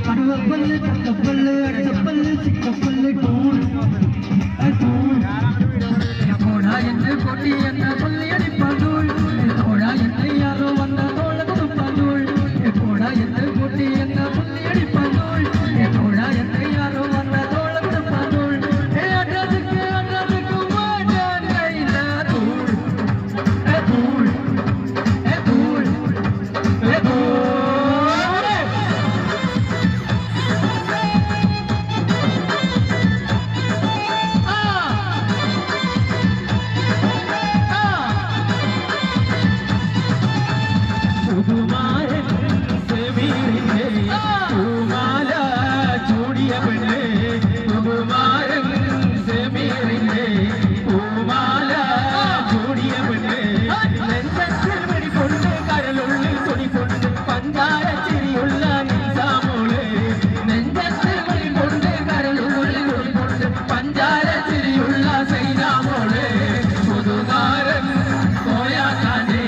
കടുവപ്പല്ല് ചക്കപ്പല്ല് അടച്ചപ്പല്ല് ചിക്കപ്പല്ല് കോടാ എന്ന് കൊട്ടി എന്ന പള്ളിയടി പന്തൂൾ കോടാ എന്ന് യാറോ വന്ന തോളത്തും പന്തൂൾ കോടാ എന്ന് കൊട്ടി എന്ന പള്ളിയടി പന്തൂൾ കോടാ എന്ന് യാറോ വന്ന തോളത്തും പന്തൂൾ കുമാരൻ സെമീറിന്റെ പൂമാല ചൂടിയ പെണ്ണേ കുമാരൻ സെമീറിന്റെ പൂമാല ചൂടിയ പെണ്ണേ നെഞ്ചത്തിൽ വെടികൊണ്ട് കരളുള്ളിൽ തുണികൊണ്ട് പഞ്ചാര ചിരിയുള്ള നിസാമോളെ നെഞ്ചത്തിൽ വെടികൊണ്ട് കരളുള്ളിൽ തുണികൊണ്ട് പഞ്ചാര ചിരിയുള്ള സൈനാമോളെ പുതുകാരൻ കോയാക്കാന്റെ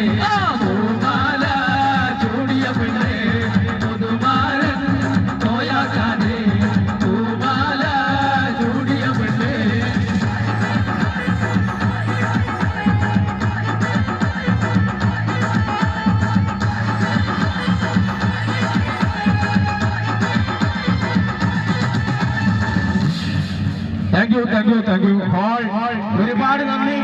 താങ്ക് യു ഒരുപാട് നന്ദി.